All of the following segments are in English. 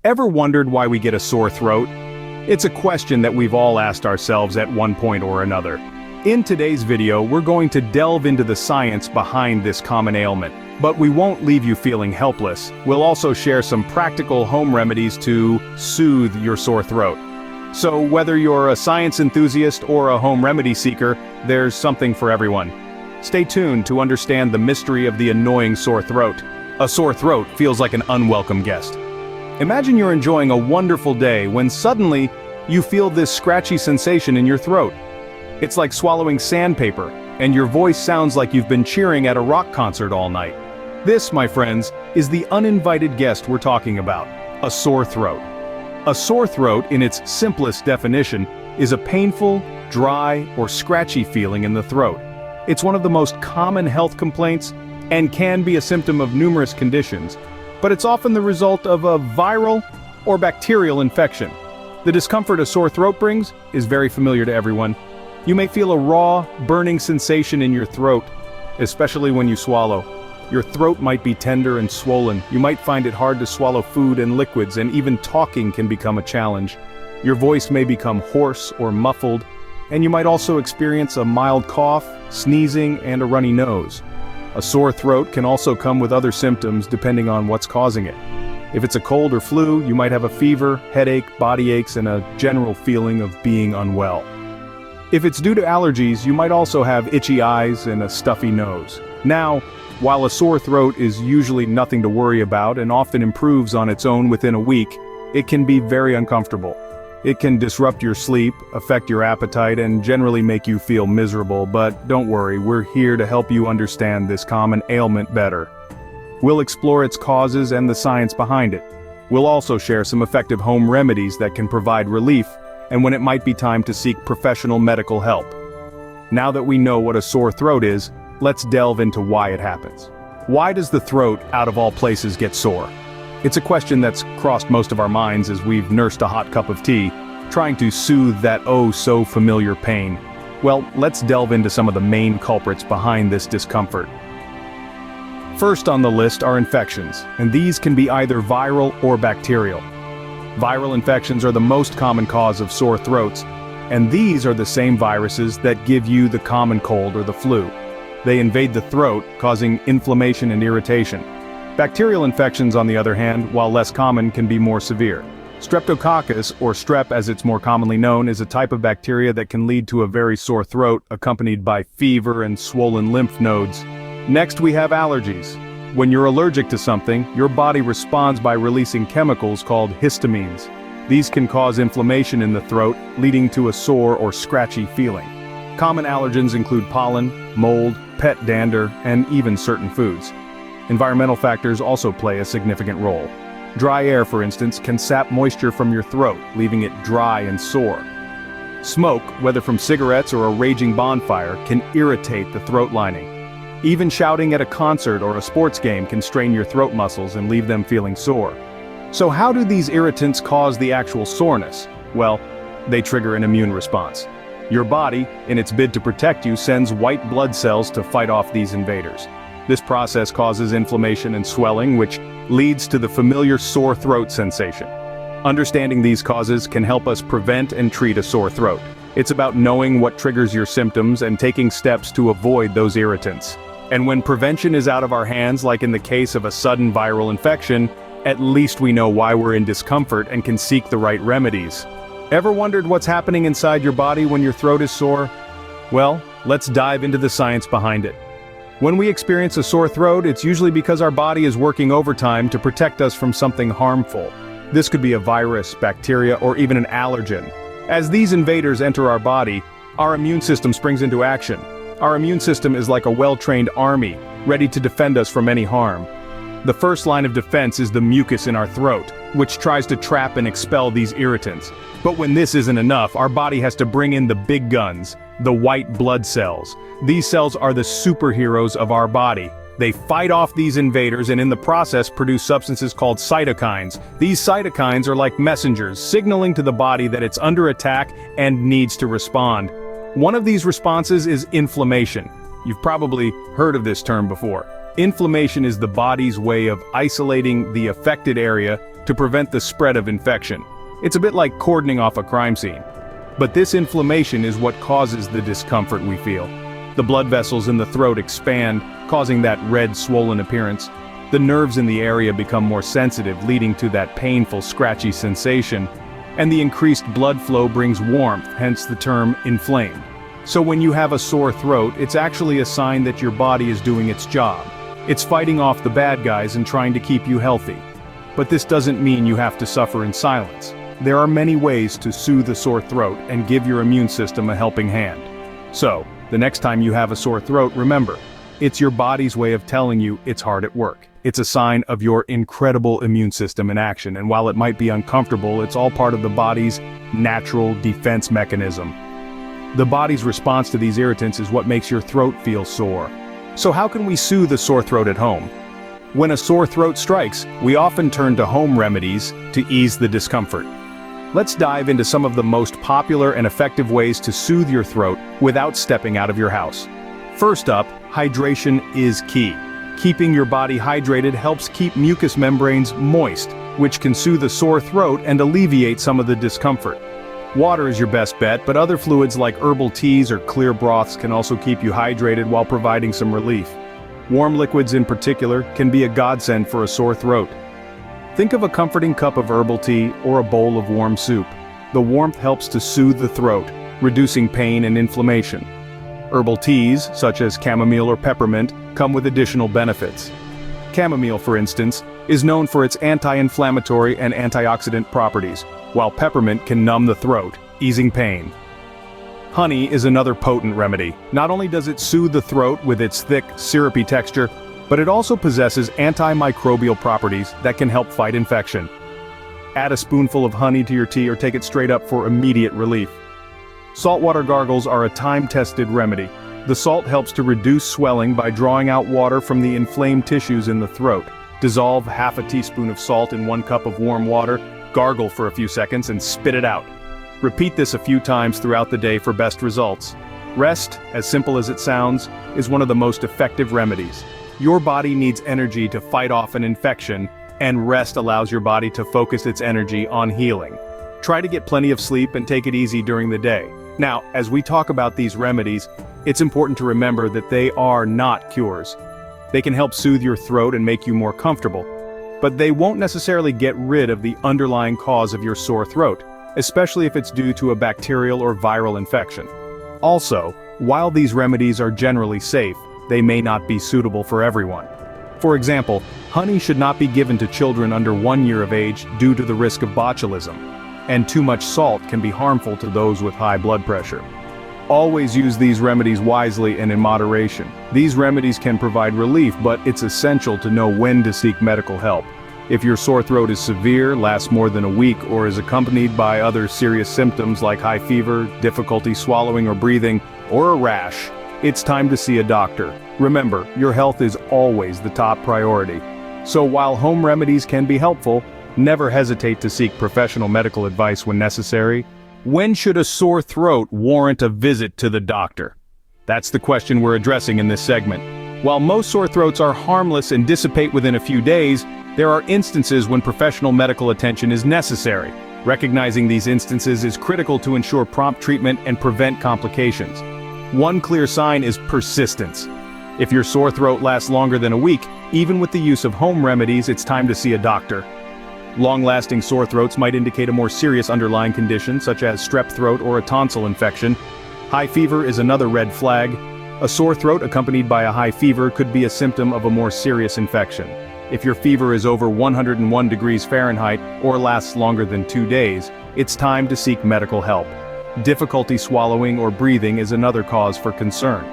Ever wondered why we get a sore throat? It's a question that we've all asked ourselves at one point or another. In today's video, we're going to delve into the science behind this common ailment. But we won't leave you feeling helpless. We'll also share some practical home remedies to soothe your sore throat. So whether you're a science enthusiast or a home remedy seeker, there's something for everyone. Stay tuned to understand the mystery of the annoying sore throat. A sore throat feels like an unwelcome guest. Imagine you're enjoying a wonderful day when suddenly you feel this scratchy sensation in your throat. It's like swallowing sandpaper, and your voice sounds like you've been cheering at a rock concert all night. This, my friends, is the uninvited guest we're talking about, a sore throat. A sore throat, in its simplest definition, is a painful, dry, or scratchy feeling in the throat. It's one of the most common health complaints and can be a symptom of numerous conditions, but it's often the result of a viral or bacterial infection. The discomfort a sore throat brings is very familiar to everyone. You may feel a raw, burning sensation in your throat, especially when you swallow. Your throat might be tender and swollen. You might find it hard to swallow food and liquids, and even talking can become a challenge. Your voice may become hoarse or muffled, and you might also experience a mild cough, sneezing, and a runny nose. A sore throat can also come with other symptoms depending on what's causing it. If it's a cold or flu, you might have a fever, headache, body aches, and a general feeling of being unwell. If it's due to allergies, you might also have itchy eyes and a stuffy nose. Now, while a sore throat is usually nothing to worry about and often improves on its own within a week, it can be very uncomfortable. It can disrupt your sleep, affect your appetite, and generally make you feel miserable, but don't worry, we're here to help you understand this common ailment better. We'll explore its causes and the science behind it. We'll also share some effective home remedies that can provide relief, and when it might be time to seek professional medical help. Now that we know what a sore throat is, let's delve into why it happens. Why does the throat, out of all places, get sore? It's a question that's crossed most of our minds as we've nursed a hot cup of tea, trying to soothe that oh-so-familiar pain. Well, let's delve into some of the main culprits behind this discomfort. First on the list are infections, and these can be either viral or bacterial. Viral infections are the most common cause of sore throats, and these are the same viruses that give you the common cold or the flu. They invade the throat, causing inflammation and irritation. Bacterial infections, on the other hand, while less common, can be more severe. Streptococcus, or strep as it's more commonly known, is a type of bacteria that can lead to a very sore throat, accompanied by fever and swollen lymph nodes. Next we have allergies. When you're allergic to something, your body responds by releasing chemicals called histamines. These can cause inflammation in the throat, leading to a sore or scratchy feeling. Common allergens include pollen, mold, pet dander, and even certain foods. Environmental factors also play a significant role. Dry air, for instance, can sap moisture from your throat, leaving it dry and sore. Smoke, whether from cigarettes or a raging bonfire, can irritate the throat lining. Even shouting at a concert or a sports game can strain your throat muscles and leave them feeling sore. So how do these irritants cause the actual soreness? Well, they trigger an immune response. Your body, in its bid to protect you, sends white blood cells to fight off these invaders. This process causes inflammation and swelling, which leads to the familiar sore throat sensation. Understanding these causes can help us prevent and treat a sore throat. It's about knowing what triggers your symptoms and taking steps to avoid those irritants. And when prevention is out of our hands, like in the case of a sudden viral infection, at least we know why we're in discomfort and can seek the right remedies. Ever wondered what's happening inside your body when your throat is sore? Well, let's dive into the science behind it. When we experience a sore throat, it's usually because our body is working overtime to protect us from something harmful. This could be a virus, bacteria, or even an allergen. As these invaders enter our body, our immune system springs into action. Our immune system is like a well-trained army, ready to defend us from any harm. The first line of defense is the mucus in our throat, which tries to trap and expel these irritants. But when this isn't enough, our body has to bring in the big guns, the white blood cells. These cells are the superheroes of our body. They fight off these invaders and in the process produce substances called cytokines. These cytokines are like messengers, signaling to the body that it's under attack and needs to respond. One of these responses is inflammation. You've probably heard of this term before. Inflammation is the body's way of isolating the affected area to prevent the spread of infection. It's a bit like cordoning off a crime scene. But this inflammation is what causes the discomfort we feel. The blood vessels in the throat expand, causing that red, swollen appearance. The nerves in the area become more sensitive, leading to that painful, scratchy sensation. And the increased blood flow brings warmth, hence the term inflamed. So when you have a sore throat, it's actually a sign that your body is doing its job. It's fighting off the bad guys and trying to keep you healthy. But this doesn't mean you have to suffer in silence. There are many ways to soothe a sore throat and give your immune system a helping hand. So, the next time you have a sore throat, remember, it's your body's way of telling you it's hard at work. It's a sign of your incredible immune system in action, and while it might be uncomfortable, it's all part of the body's natural defense mechanism. The body's response to these irritants is what makes your throat feel sore. So how can we soothe a sore throat at home? When a sore throat strikes, we often turn to home remedies to ease the discomfort. Let's dive into some of the most popular and effective ways to soothe your throat without stepping out of your house. First up, hydration is key. Keeping your body hydrated helps keep mucous membranes moist, which can soothe a sore throat and alleviate some of the discomfort. Water is your best bet, but other fluids like herbal teas or clear broths can also keep you hydrated while providing some relief. Warm liquids in particular can be a godsend for a sore throat. Think of a comforting cup of herbal tea or a bowl of warm soup. The warmth helps to soothe the throat, reducing pain and inflammation. Herbal teas, such as chamomile or peppermint, come with additional benefits. Chamomile, for instance, is known for its anti-inflammatory and antioxidant properties, while peppermint can numb the throat, easing pain. Honey is another potent remedy. Not only does it soothe the throat with its thick, syrupy texture, but it also possesses antimicrobial properties that can help fight infection. Add a spoonful of honey to your tea or take it straight up for immediate relief. Saltwater gargles are a time-tested remedy. The salt helps to reduce swelling by drawing out water from the inflamed tissues in the throat. Dissolve half a teaspoon of salt in 1 cup of warm water, gargle for a few seconds, and spit it out. Repeat this a few times throughout the day for best results. Rest, as simple as it sounds, is one of the most effective remedies. Your body needs energy to fight off an infection, and rest allows your body to focus its energy on healing. Try to get plenty of sleep and take it easy during the day. Now, as we talk about these remedies, it's important to remember that they are not cures. They can help soothe your throat and make you more comfortable, but they won't necessarily get rid of the underlying cause of your sore throat, especially if it's due to a bacterial or viral infection. Also, while these remedies are generally safe, they may not be suitable for everyone. For example, honey should not be given to children under 1 year of age due to the risk of botulism, and too much salt can be harmful to those with high blood pressure. Always use these remedies wisely and in moderation. These remedies can provide relief, but it's essential to know when to seek medical help. If your sore throat is severe, lasts more than a week, or is accompanied by other serious symptoms like high fever, difficulty swallowing or breathing, or a rash, it's time to see a doctor. Remember, your health is always the top priority. So while home remedies can be helpful, never hesitate to seek professional medical advice when necessary. When should a sore throat warrant a visit to the doctor? That's the question we're addressing in this segment. While most sore throats are harmless and dissipate within a few days, there are instances when professional medical attention is necessary. Recognizing these instances is critical to ensure prompt treatment and prevent complications. One clear sign is persistence. If your sore throat lasts longer than a week, even with the use of home remedies, it's time to see a doctor. Long-lasting sore throats might indicate a more serious underlying condition, such as strep throat or a tonsil infection. High fever is another red flag. A sore throat accompanied by a high fever could be a symptom of a more serious infection. If your fever is over 101 degrees Fahrenheit or lasts longer than 2 days, it's time to seek medical help. Difficulty swallowing or breathing is another cause for concern.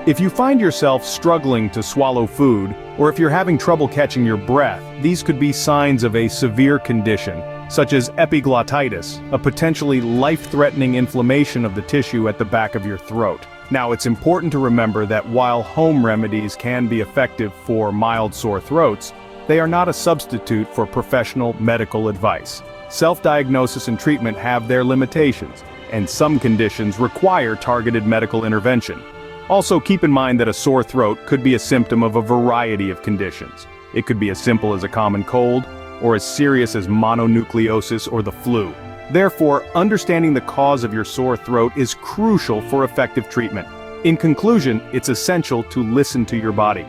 If you find yourself struggling to swallow food, or if you're having trouble catching your breath, these could be signs of a severe condition, such as epiglottitis, a potentially life-threatening inflammation of the tissue at the back of your throat. Now, it's important to remember that while home remedies can be effective for mild sore throats, they are not a substitute for professional medical advice. Self-diagnosis and treatment have their limitations, and some conditions require targeted medical intervention. Also, keep in mind that a sore throat could be a symptom of a variety of conditions. It could be as simple as a common cold, or as serious as mononucleosis or the flu. Therefore, understanding the cause of your sore throat is crucial for effective treatment. In conclusion, it's essential to listen to your body.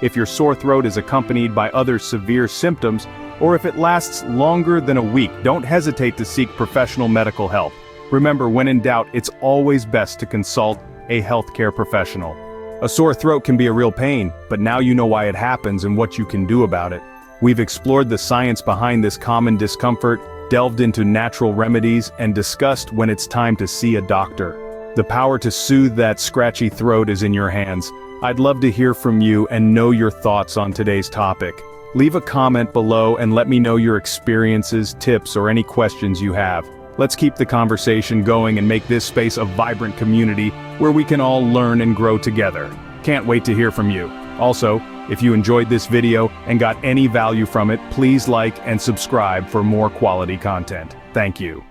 If your sore throat is accompanied by other severe symptoms, or if it lasts longer than a week, don't hesitate to seek professional medical help. Remember, when in doubt, it's always best to consult a healthcare professional. A sore throat can be a real pain, but now you know why it happens and what you can do about it. We've explored the science behind this common discomfort, delved into natural remedies, and discussed when it's time to see a doctor. The power to soothe that scratchy throat is in your hands. I'd love to hear from you and know your thoughts on today's topic. Leave a comment below and let me know your experiences, tips, or any questions you have. Let's keep the conversation going and make this space a vibrant community where we can all learn and grow together. Can't wait to hear from you. Also, if you enjoyed this video and got any value from it, please like and subscribe for more quality content. Thank you.